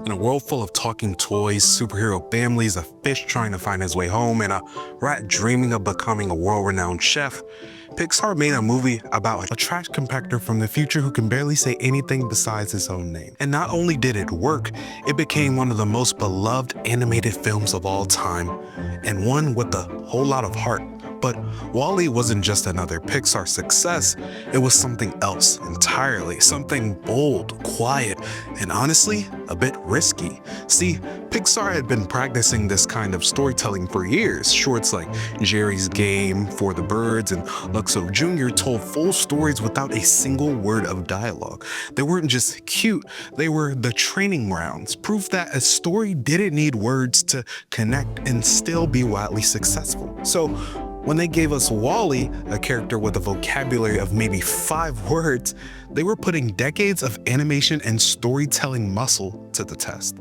In a world full of talking toys, superhero families, a fish trying to find his way home, and a rat dreaming of becoming a world-renowned chef, Pixar made a movie about a trash compactor from the future who can barely say anything besides his own name. And not only did it work, it became one of the most beloved animated films of all time, and one with a whole lot of heart. But WALL-E wasn't just another Pixar success, it was something else entirely, something bold, quiet, and honestly, a bit risky. See, Pixar had been practicing this kind of storytelling for years. Shorts like Jerry's Game, For the Birds, and Luxo Jr. told full stories without a single word of dialogue. They weren't just cute, they were the training grounds, proof that a story didn't need words to connect and still be wildly successful. So, when they gave us WALL-E, a character with a vocabulary of maybe 5 words, they were putting decades of animation and storytelling muscle to the test.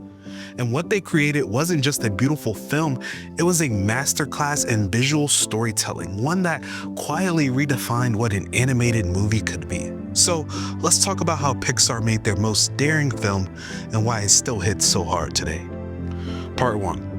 And what they created wasn't just a beautiful film, it was a masterclass in visual storytelling, one that quietly redefined what an animated movie could be. So let's talk about how Pixar made their most daring film and why it still hits so hard today. Part 1.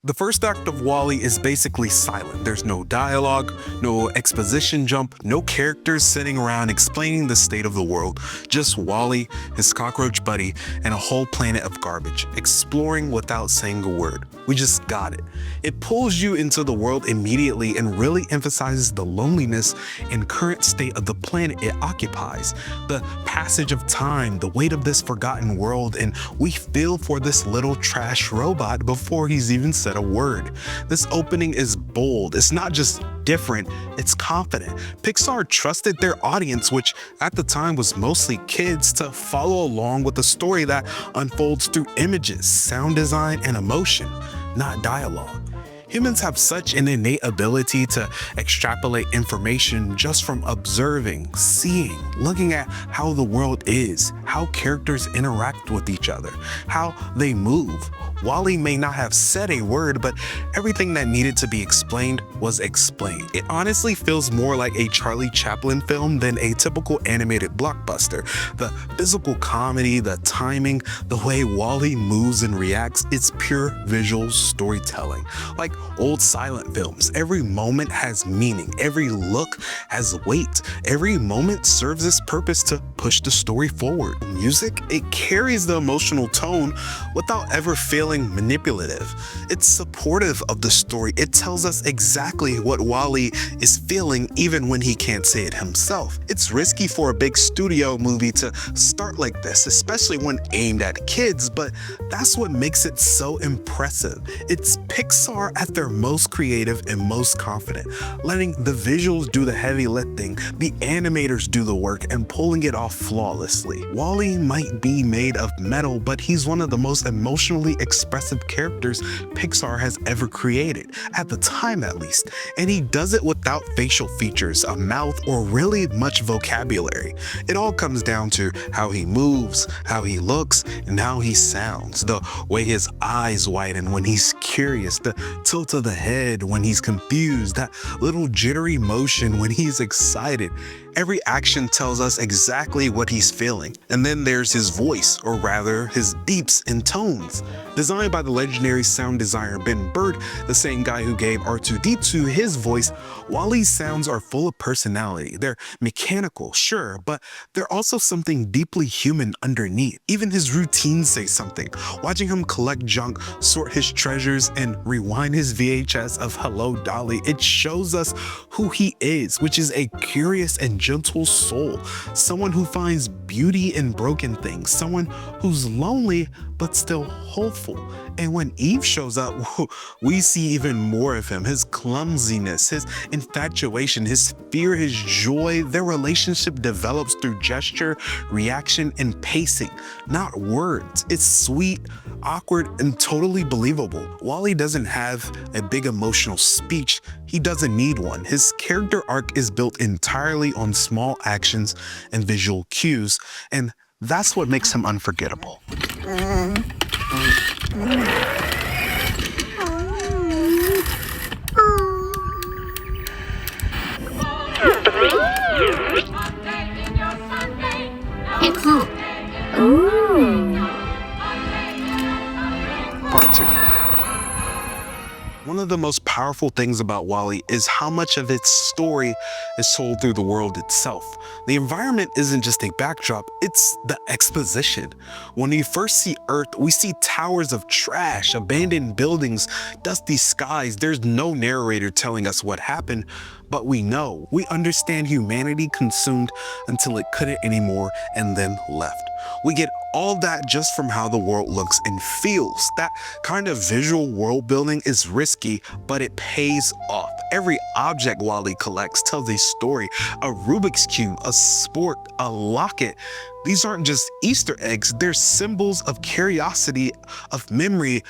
The first act of WALL-E is basically silent. There's no dialogue, no exposition jump, no characters sitting around explaining the state of the world. Just WALL-E, his cockroach buddy, and a whole planet of garbage, exploring without saying a word. We just got it. It pulls you into the world immediately and really emphasizes the loneliness and current state of the planet it occupies, the passage of time, the weight of this forgotten world, and we feel for this little trash robot before he's even said a word. This opening is bold. It's not just different, it's confident. Pixar trusted their audience, which at the time was mostly kids, to follow along with a story that unfolds through images, sound design, and emotion, not dialogue. Humans have such an innate ability to extrapolate information just from observing, seeing, looking at how the world is, how characters interact with each other, how they move. WALL-E may not have said a word, but everything that needed to be explained was explained. It honestly feels more like a Charlie Chaplin film than a typical animated blockbuster. The physical comedy, the timing, the way WALL-E moves and reacts, it's pure visual storytelling. Like old silent films, every moment has meaning, every look has weight, every moment serves its purpose to push the story forward. Music, it carries the emotional tone without ever feeling manipulative. It's supportive of the story. It tells us exactly what WALL-E is feeling even when he can't say it himself. It's risky for a big studio movie to start like this, especially when aimed at kids, but that's what makes it so impressive. It's Pixar at their most creative and most confident, letting the visuals do the heavy lifting, the animators do the work, and pulling it off flawlessly. WALL-E might be made of metal, but he's one of the most emotionally expressive characters Pixar has ever created, at the time at least, and he does it without facial features, a mouth, or really much vocabulary. It all comes down to how he moves, how he looks, and how he sounds, the way his eyes widen when he's curious, the tilt of the head when he's confused, that little jittery motion when he's excited. Every action tells us exactly what he's feeling. And then there's his voice, or rather his beeps and tones. Designed by the legendary sound designer Ben Burtt, the same guy who gave R2-D2 his voice, WALL-E's sounds are full of personality. They're mechanical, sure, but they're also something deeply human underneath. Even his routines say something. Watching him collect junk, sort his treasures, and rewind his VHS of Hello Dolly, it shows us who he is, which is a curious and gentle soul, someone who finds beauty in broken things, someone who's lonely but still hopeful. And when Eve shows up, we see even more of him, his clumsiness, his infatuation, his fear, his joy. Their relationship develops through gesture, reaction, and pacing, not words. It's sweet, awkward, and totally believable. WALL-E doesn't have a big emotional speech. He doesn't need one. His character arc is built entirely on small actions and visual cues, and that's what makes him unforgettable. the most powerful things about WALL-E is how much of its story is told through the world itself. The environment isn't just a backdrop, it's the exposition. When we first see Earth, we see towers of trash, abandoned buildings, dusty skies. There's no narrator telling us what happened, but we know. We understand humanity consumed until it couldn't anymore and then left. We get all that just from how the world looks and feels. That kind of visual world building is risky, but it pays off. Every object WALL-E collects tells a story. A Rubik's Cube, a sport, a locket. These aren't just Easter eggs, they're symbols of curiosity, of memory,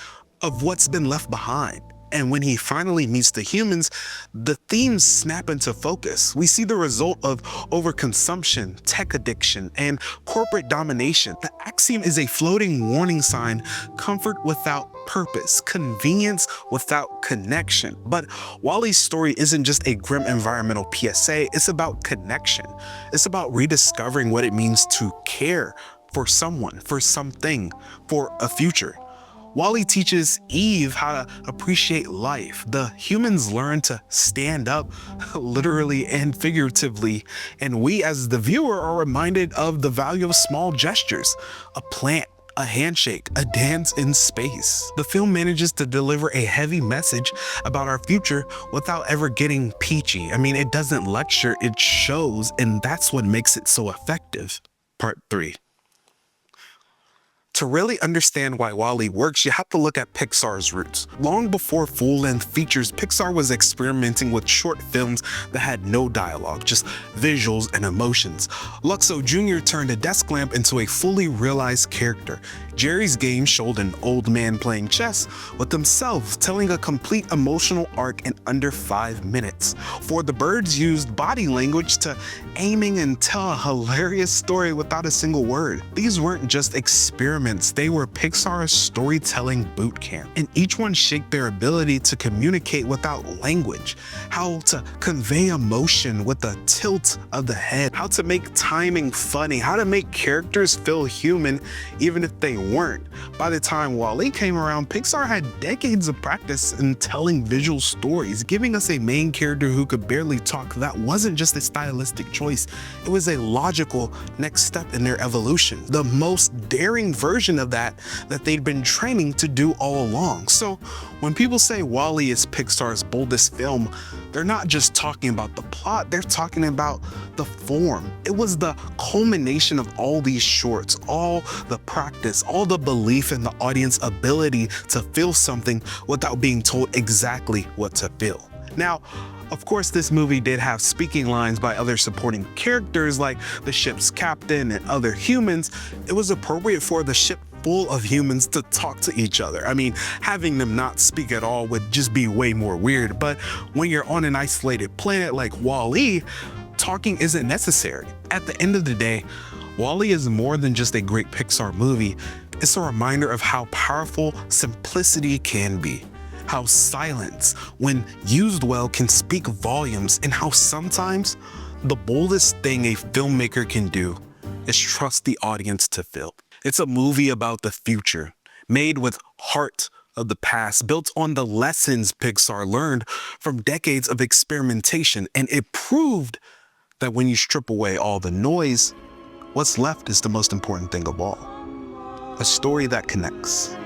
of what's been left behind. And when he finally meets the humans, the themes snap into focus. We see the result of overconsumption, tech addiction, and corporate domination. The axiom is a floating warning sign: comfort without purpose, convenience without connection. But WALL-E's story isn't just a grim environmental PSA, it's about connection. It's about rediscovering what it means to care for someone, for something, for a future. WALL-E teaches Eve how to appreciate life. The humans learn to stand up, literally and figuratively, and we as the viewer are reminded of the value of small gestures: a plant, a handshake, a dance in space. The film manages to deliver a heavy message about our future without ever getting peachy. I mean, it doesn't lecture, it shows, and that's what makes it so effective. Part 3. To really understand why WALL-E works, you have to look at Pixar's roots. Long before full-length features, Pixar was experimenting with short films that had no dialogue, just visuals and emotions. Luxo Jr. turned a desk lamp into a fully realized character. Jerry's Game showed an old man playing chess with himself, telling a complete emotional arc in under 5 minutes. For the Birds used body language to aiming and tell a hilarious story without a single word. These weren't just experiments, they were Pixar's storytelling boot camp. And each one shaped their ability to communicate without language, how to convey emotion with a tilt of the head, how to make timing funny, how to make characters feel human even if they weren't. By the time WALL-E came around, Pixar had decades of practice in telling visual stories, giving us a main character who could barely talk. That wasn't just a stylistic choice, it was a logical next step in their evolution, the most daring version of that they'd been training to do all along. So when people say WALL-E is Pixar's boldest film, they're not just talking about the plot, they're talking about the form. It was the culmination of all these shorts, all the practice, all the belief in the audience's ability to feel something without being told exactly what to feel. Now, of course, this movie did have speaking lines by other supporting characters like the ship's captain and other humans. It was appropriate for the ship full of humans to talk to each other. I mean, having them not speak at all would just be way more weird, but when you're on an isolated planet like WALL-E, talking isn't necessary. At the end of the day, WALL-E is more than just a great Pixar movie. It's a reminder of how powerful simplicity can be, how silence, when used well, can speak volumes, and how sometimes the boldest thing a filmmaker can do is trust the audience to feel. It's a movie about the future, made with heart of the past, built on the lessons Pixar learned from decades of experimentation, and it proved that when you strip away all the noise, what's left is the most important thing of all: a story that connects.